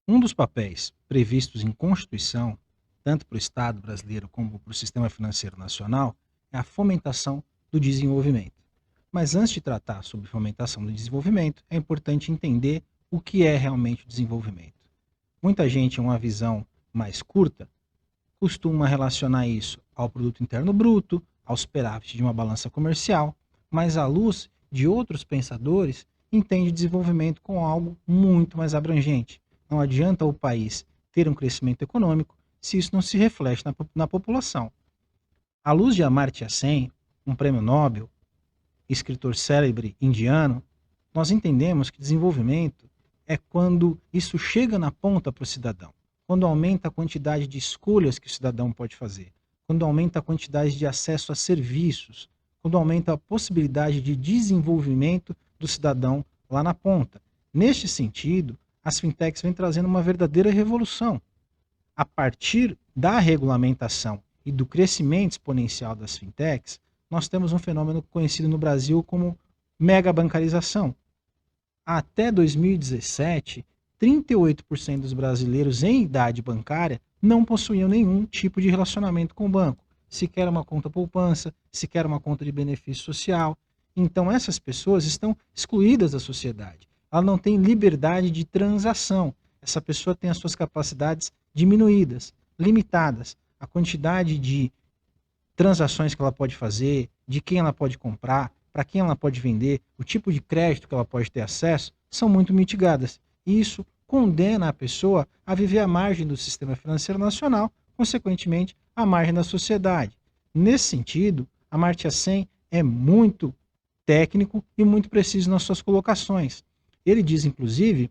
Um dos papéis previstos em Constituição, tanto para o Estado brasileiro como para o sistema financeiro nacional, é a fomentação do desenvolvimento. Mas antes de tratar sobre fomentação do desenvolvimento, é importante entender o que é realmente o desenvolvimento. Muita gente, em uma visão mais curta, costuma relacionar isso ao produto interno bruto, ao superávit de uma balança comercial, mas à luz de outros pensadores, entende desenvolvimento como algo muito mais abrangente. Não adianta o país ter um crescimento econômico se isso não se reflete na população. À luz de Amartya Sen, um prêmio Nobel, escritor célebre indiano, nós entendemos que desenvolvimento é quando isso chega na ponta para o cidadão, quando aumenta a quantidade de escolhas que o cidadão pode fazer, quando aumenta a quantidade de acesso a serviços, quando aumenta a possibilidade de desenvolvimento do cidadão lá na ponta. Neste sentido, as fintechs vêm trazendo uma verdadeira revolução. A partir da regulamentação e do crescimento exponencial das fintechs, nós temos um fenômeno conhecido no Brasil como mega bancarização. Até 2017, 38% dos brasileiros em idade bancária não possuíam nenhum tipo de relacionamento com o banco, sequer uma conta poupança, sequer uma conta de benefício social. Então essas pessoas estão excluídas da sociedade. Ela não tem liberdade de transação. Essa pessoa tem as suas capacidades diminuídas, limitadas. A quantidade de transações que ela pode fazer, de quem ela pode comprar, para quem ela pode vender, o tipo de crédito que ela pode ter acesso, são muito mitigadas. E isso condena a pessoa a viver à margem do sistema financeiro nacional, consequentemente, à margem da sociedade. Nesse sentido, Amartya Sen é muito técnico e muito preciso nas suas colocações. Ele diz, inclusive,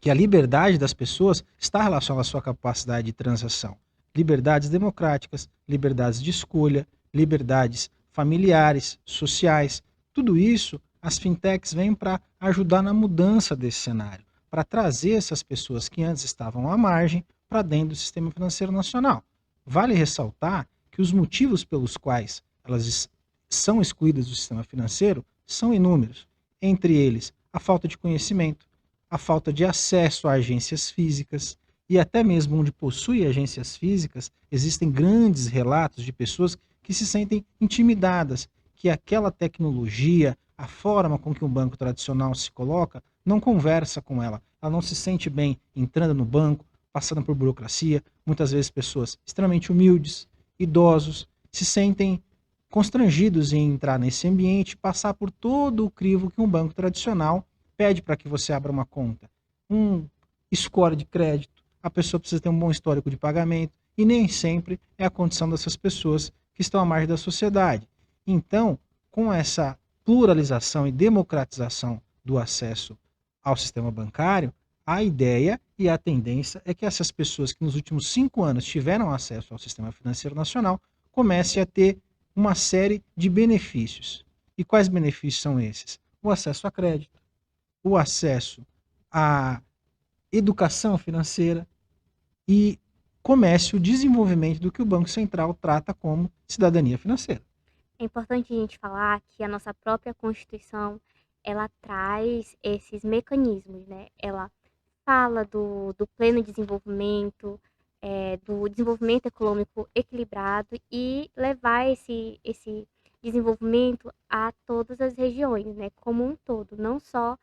que a liberdade das pessoas está relacionada à sua capacidade de transação. Liberdades democráticas, liberdades de escolha, liberdades familiares, sociais, tudo isso as fintechs vêm para ajudar na mudança desse cenário, para trazer essas pessoas que antes estavam à margem para dentro do sistema financeiro nacional. Vale ressaltar que os motivos pelos quais elas são excluídas do sistema financeiro são inúmeros, entre eles a falta de conhecimento, a falta de acesso a agências físicas, e até mesmo onde possui agências físicas, existem grandes relatos de pessoas que se sentem intimidadas, que aquela tecnologia, a forma com que um banco tradicional se coloca, não conversa com ela. Ela não se sente bem entrando no banco, passando por burocracia. Muitas vezes pessoas extremamente humildes, idosos, se sentem constrangidos em entrar nesse ambiente, passar por todo o crivo que um banco tradicional pede para que você abra uma conta. Um score de crédito, a pessoa precisa ter um bom histórico de pagamento, e nem sempre é a condição dessas pessoas que estão à margem da sociedade. Então, com essa pluralização e democratização do acesso ao sistema bancário, a ideia e a tendência é que essas pessoas que nos últimos 5 anos tiveram acesso ao sistema financeiro nacional comecem a ter uma série de benefícios. E quais benefícios são esses? O acesso a crédito, o acesso à educação financeira e comece o desenvolvimento do que o Banco Central trata como cidadania financeira. É importante a gente falar que a nossa própria Constituição, ela traz esses mecanismos, né? Ela fala do pleno desenvolvimento, do desenvolvimento econômico equilibrado e levar esse desenvolvimento a todas as regiões, né? Como um todo, não só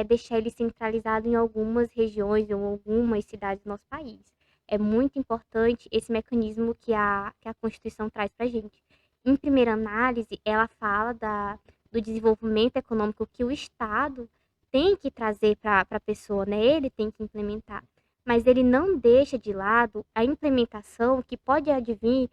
deixar ele centralizado em algumas regiões ou algumas cidades do nosso país. É muito importante esse mecanismo que a Constituição traz para a gente. Em primeira análise, ela fala do desenvolvimento econômico que o Estado tem que trazer para a pessoa, né? Ele tem que implementar. Mas ele não deixa de lado a implementação que pode advir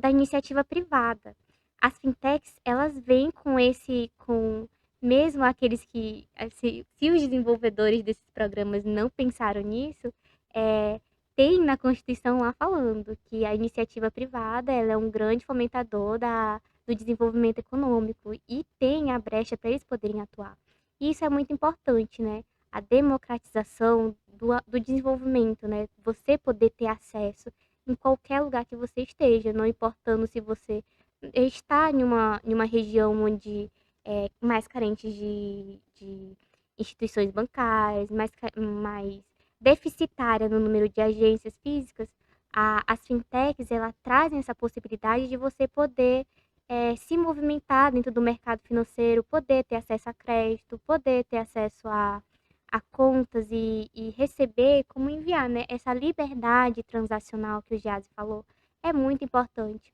da iniciativa privada. As fintechs, elas vêm com mesmo aqueles que, se os desenvolvedores desses programas não pensaram nisso, tem na Constituição lá falando que a iniciativa privada ela é um grande fomentador do desenvolvimento econômico e tem a brecha para eles poderem atuar. E isso é muito importante, né? A democratização do desenvolvimento, né? Você poder ter acesso em qualquer lugar que você esteja, não importando se você está em uma região onde é mais carente de instituições bancárias, mais deficitária no número de agências físicas, as fintechs ela trazem essa possibilidade de você poder se movimentar dentro do mercado financeiro, poder ter acesso a crédito, poder ter acesso a contas e receber, como enviar, né? Essa liberdade transacional que o Giase falou é muito importante.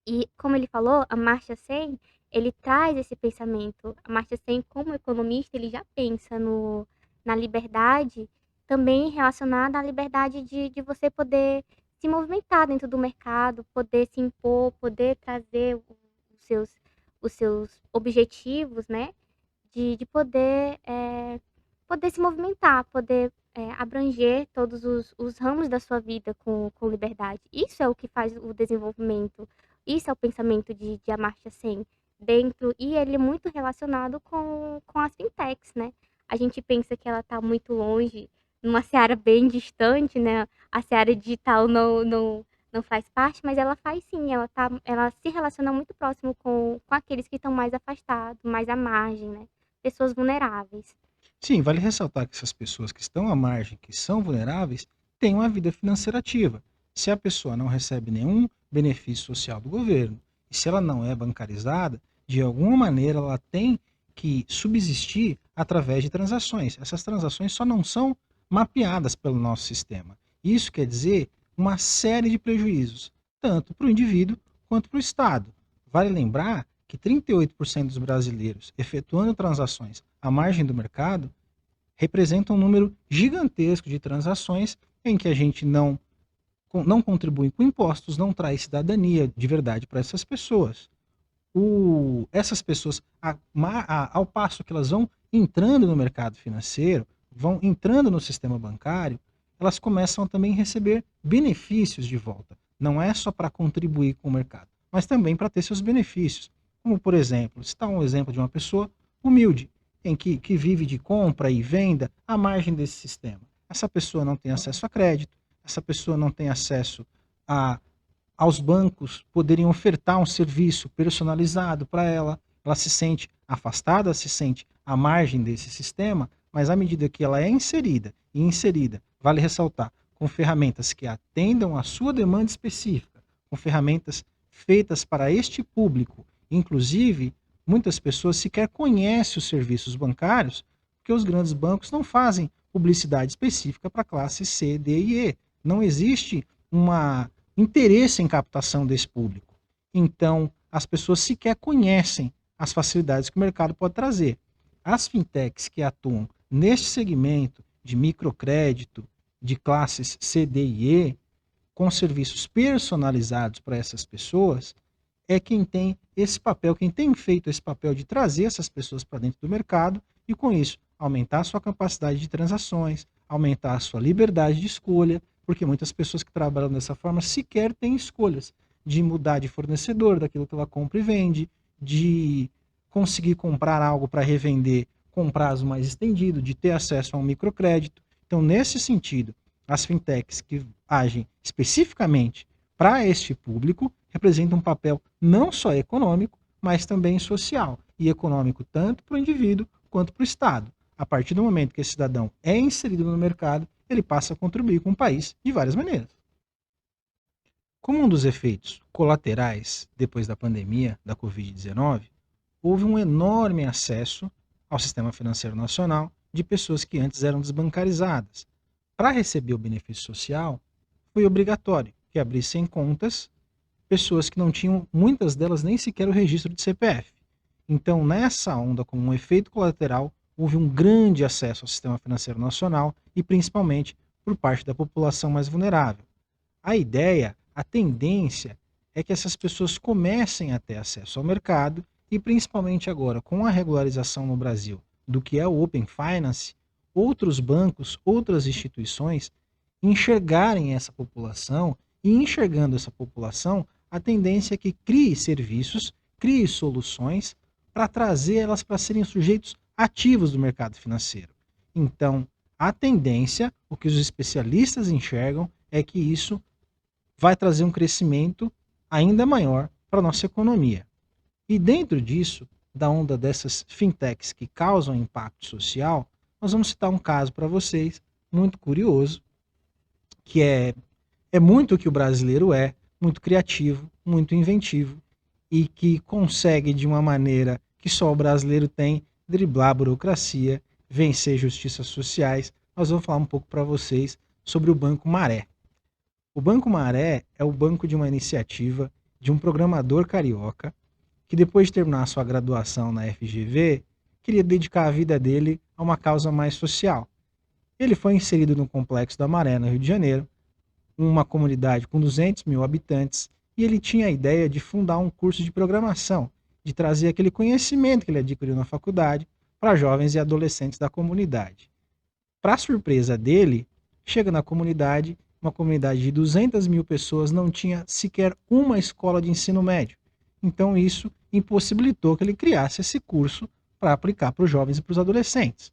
E, como ele falou, a Amartya Sen, ele traz esse pensamento. A Amartya Sen, como economista, ele já pensa na liberdade também relacionada à liberdade de você poder se movimentar dentro do mercado, poder se impor, poder trazer seus, os seus objetivos, né? De poder se movimentar, poder abranger todos os ramos da sua vida com liberdade. Isso é o que faz o desenvolvimento, isso é o pensamento de Amartya Sen dentro, e ele é muito relacionado com as fintechs, né? A gente pensa que ela está muito longe, numa seara bem distante, né? A seara digital não faz parte, mas ela faz sim, ela se relaciona muito próximo com aqueles que estão mais afastados, mais à margem, né? Pessoas vulneráveis. Sim, vale ressaltar que essas pessoas que estão à margem, que são vulneráveis, têm uma vida financeira ativa. Se a pessoa não recebe nenhum benefício social do governo e se ela não é bancarizada, de alguma maneira ela tem que subsistir através de transações. Essas transações só não são mapeadas pelo nosso sistema. Isso quer dizer uma série de prejuízos, tanto para o indivíduo quanto para o Estado. Vale lembrar que 38% dos brasileiros efetuando transações à margem do mercado representa um número gigantesco de transações em que a gente não contribui com impostos, não traz cidadania de verdade para essas pessoas. Essas pessoas, ao passo que elas vão entrando no mercado financeiro, vão entrando no sistema bancário, elas começam a também receber benefícios de volta. Não é só para contribuir com o mercado, mas também para ter seus benefícios. Como, por exemplo, citar um exemplo de uma pessoa humilde, que vive de compra e venda à margem desse sistema. Essa pessoa não tem acesso a crédito, essa pessoa não tem acesso a, aos bancos poderem ofertar um serviço personalizado para ela, ela se sente afastada, se sente à margem desse sistema, mas à medida que ela é inserida, vale ressaltar, com ferramentas que atendam à sua demanda específica, com ferramentas feitas para este público, inclusive, muitas pessoas sequer conhecem os serviços bancários, porque os grandes bancos não fazem publicidade específica para a classe C, D e E. Não existe um interesse em captação desse público. Então, as pessoas sequer conhecem as facilidades que o mercado pode trazer. As fintechs que atuam neste segmento de microcrédito, de classes C, D e E, com serviços personalizados para essas pessoas, é quem tem esse papel, quem tem feito esse papel de trazer essas pessoas para dentro do mercado e, com isso, aumentar a sua capacidade de transações, aumentar a sua liberdade de escolha, porque muitas pessoas que trabalham dessa forma sequer têm escolhas de mudar de fornecedor daquilo que ela compra e vende, de conseguir comprar algo para revender com prazo mais estendido, de ter acesso a um microcrédito. Então, nesse sentido, as fintechs que agem especificamente para este público representam um papel não só econômico, mas também social. E econômico tanto para o indivíduo quanto para o Estado. A partir do momento que esse cidadão é inserido no mercado, ele passa a contribuir com o país de várias maneiras. Como um dos efeitos colaterais depois da pandemia da Covid-19, houve um enorme acesso ao sistema financeiro nacional de pessoas que antes eram desbancarizadas. Para receber o benefício social, foi obrigatório que abrissem contas pessoas que não tinham, muitas delas, nem sequer o registro de CPF. Então, nessa onda, como um efeito colateral, houve um grande acesso ao sistema financeiro nacional e principalmente por parte da população mais vulnerável. A ideia, a tendência é que essas pessoas comecem a ter acesso ao mercado e principalmente agora com a regularização no Brasil do que é o Open Finance, outros bancos, outras instituições enxergarem essa população e enxergando essa população, a tendência é que crie serviços, crie soluções para trazer elas para serem sujeitos ativos do mercado financeiro. Então, a tendência, o que os especialistas enxergam, é que isso vai trazer um crescimento ainda maior para a nossa economia. E dentro disso, da onda dessas fintechs que causam impacto social, nós vamos citar um caso para vocês, muito curioso, que é muito o que o brasileiro é, muito criativo, muito inventivo, e que consegue, de uma maneira que só o brasileiro tem, driblar a burocracia, vencer justiças sociais. Nós vamos falar um pouco para vocês sobre o Banco Maré. O Banco Maré é o banco de uma iniciativa de um programador carioca que, depois de terminar sua graduação na FGV, queria dedicar a vida dele a uma causa mais social. Ele foi inserido no Complexo da Maré, no Rio de Janeiro, uma comunidade com 200 mil habitantes, e ele tinha a ideia de fundar um curso de programação, de trazer aquele conhecimento que ele adquiriu na faculdade para jovens e adolescentes da comunidade. Para surpresa dele, chega na comunidade, uma comunidade de 200 mil pessoas não tinha sequer uma escola de ensino médio. Então isso impossibilitou que ele criasse esse curso para aplicar para os jovens e para os adolescentes.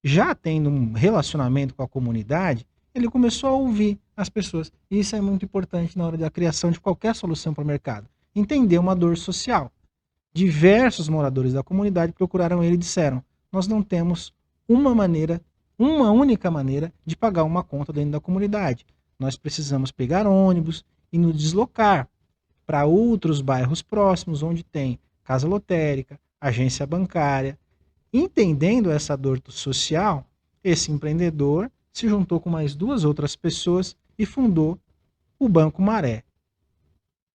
Já tendo um relacionamento com a comunidade, ele começou a ouvir as pessoas. E isso é muito importante na hora da criação de qualquer solução para o mercado. Entender uma dor social. Diversos moradores da comunidade procuraram ele e disseram: nós não temos uma única maneira de pagar uma conta dentro da comunidade. Nós precisamos pegar ônibus e nos deslocar para outros bairros próximos, onde tem casa lotérica, agência bancária. Entendendo essa dor social, esse empreendedor se juntou com mais 2 outras pessoas e fundou o Banco Maré,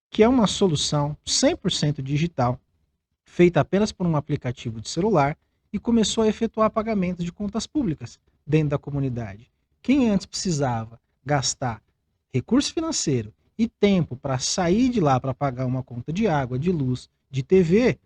que é uma solução 100% digital, feita apenas por um aplicativo de celular, e começou a efetuar pagamentos de contas públicas dentro da comunidade. Quem antes precisava gastar recurso financeiro e tempo para sair de lá para pagar uma conta de água, de luz, de TV,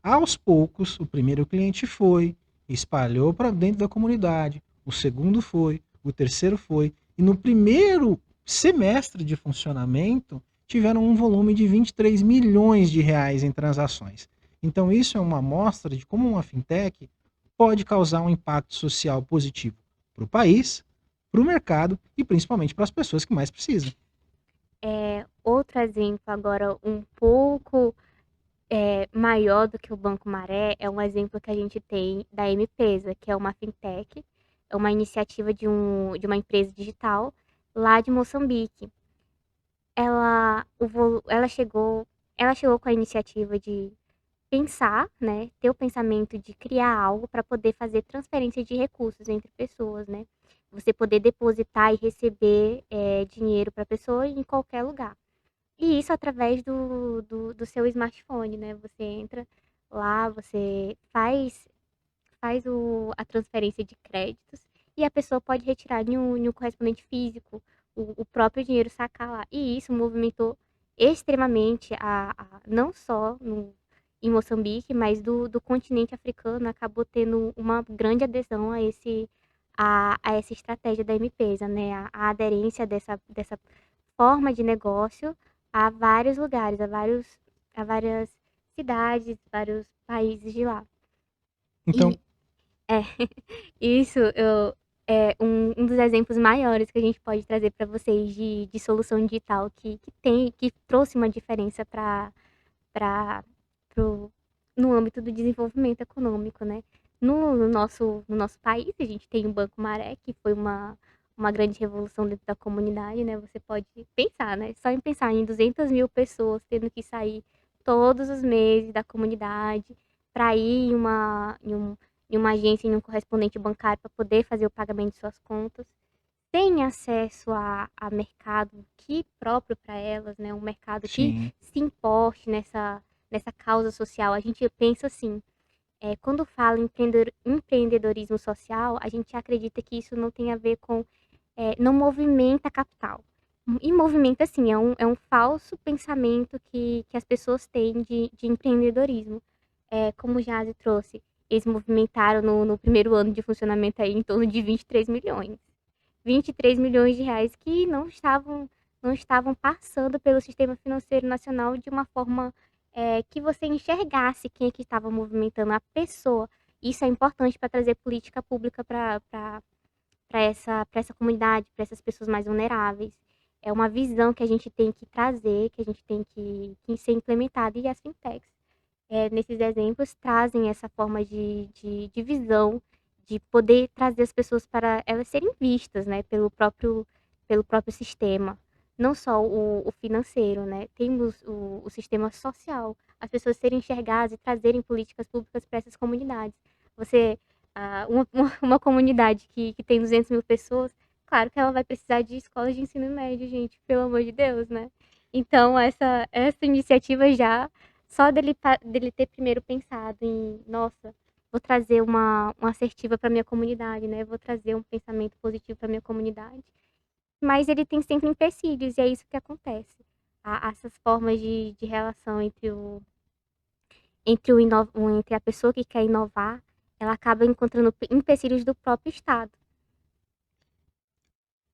aos poucos o primeiro cliente foi, espalhou para dentro da comunidade, o segundo foi, o terceiro foi, e no primeiro semestre de funcionamento tiveram um volume de 23 milhões de reais em transações. Então isso é uma amostra de como uma fintech pode causar um impacto social positivo para o país, para o mercado e principalmente para as pessoas que mais precisam. Outro exemplo agora um pouco maior do que o Banco Maré é um exemplo que a gente tem da M-Pesa, que é uma fintech, é uma iniciativa de uma empresa digital lá de Moçambique. Ela chegou com a iniciativa de pensar, né, ter o pensamento de criar algo para poder fazer transferência de recursos entre pessoas, né? Você poder depositar e receber dinheiro para a pessoa em qualquer lugar. E isso através do seu smartphone, né? Você entra lá, você faz a transferência de créditos e a pessoa pode retirar em um correspondente físico o próprio dinheiro, sacar lá. E isso movimentou extremamente não só em Moçambique, mas do continente africano, acabou tendo uma grande adesão a essa estratégia da M-Pesa, né? A aderência dessa forma de negócio a vários lugares, a várias cidades, vários países de lá. Então, E é, isso é um dos exemplos maiores que a gente pode trazer para vocês de solução digital que trouxe uma diferença para no âmbito do desenvolvimento econômico, né? No nosso país, a gente tem o Banco Maré, que foi uma grande revolução dentro da comunidade, né? Você pode pensar, né? Só em pensar em 200 mil pessoas tendo que sair todos os meses da comunidade para ir em uma agência, em um correspondente bancário para poder fazer o pagamento de suas contas, tem acesso a mercado que próprio para elas, né? Um mercado que sim, se importe nessa causa social. A gente pensa assim, quando fala em empreendedorismo social, a gente acredita que isso não tem a ver com, não movimenta capital. E movimenta, assim, é um falso pensamento que as pessoas têm de empreendedorismo. Como o Jazzy trouxe, eles movimentaram no primeiro ano de funcionamento aí em torno de 23 milhões. 23 milhões de reais que não estavam passando pelo sistema financeiro nacional de uma forma que você enxergasse quem é que estava movimentando a pessoa. Isso é importante para trazer política pública para essa comunidade, para essas pessoas mais vulneráveis. É uma visão que a gente tem que trazer, que a gente tem que ser implementada. E as fintechs, nesses exemplos, trazem essa forma de visão, de poder trazer as pessoas para elas serem vistas, né, pelo próprio sistema. Não só o financeiro, né? Temos o sistema social, as pessoas serem enxergadas e trazerem políticas públicas para essas comunidades. Você, uma comunidade que tem 200 mil pessoas, claro que ela vai precisar de escolas de ensino médio, gente, pelo amor de Deus, né? Então, essa iniciativa já só dele ter primeiro pensado em, nossa, vou trazer uma assertiva para minha comunidade, né? Vou trazer um pensamento positivo para minha comunidade. Mas ele tem sempre empecilhos e é isso que acontece. Essas formas de relação entre a pessoa que quer inovar, ela acaba encontrando empecilhos do próprio Estado.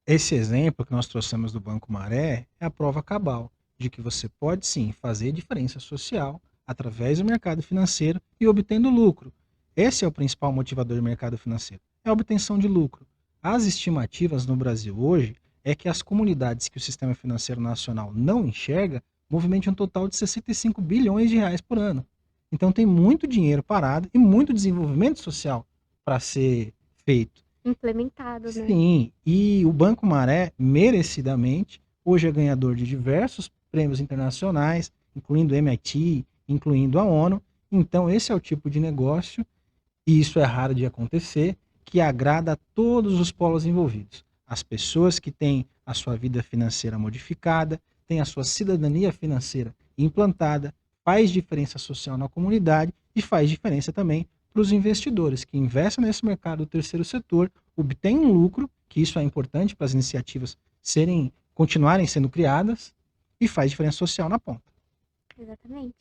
esse exemplo que nós trouxemos do Banco Maré é a prova cabal de que você pode sim fazer diferença social através do mercado financeiro e obtendo lucro. Esse é o principal motivador do mercado financeiro, é a obtenção de lucro. As estimativas no Brasil hoje é que as comunidades que o sistema financeiro nacional não enxerga movimentam um total de 65 bilhões de reais por ano. Então tem muito dinheiro parado e muito desenvolvimento social para ser feito. Implementado, né? Sim, e o Banco Maré, merecidamente, hoje é ganhador de diversos prêmios internacionais, incluindo o MIT, incluindo a ONU. Então, esse é o tipo de negócio, e isso é raro de acontecer, que agrada a todos os polos envolvidos. As pessoas que têm a sua vida financeira modificada, têm a sua cidadania financeira implantada, faz diferença social na comunidade e faz diferença também para os investidores que investem nesse mercado do terceiro setor, obtêm um lucro, que isso é importante para as iniciativas continuarem sendo criadas, e faz diferença social na ponta. Exatamente.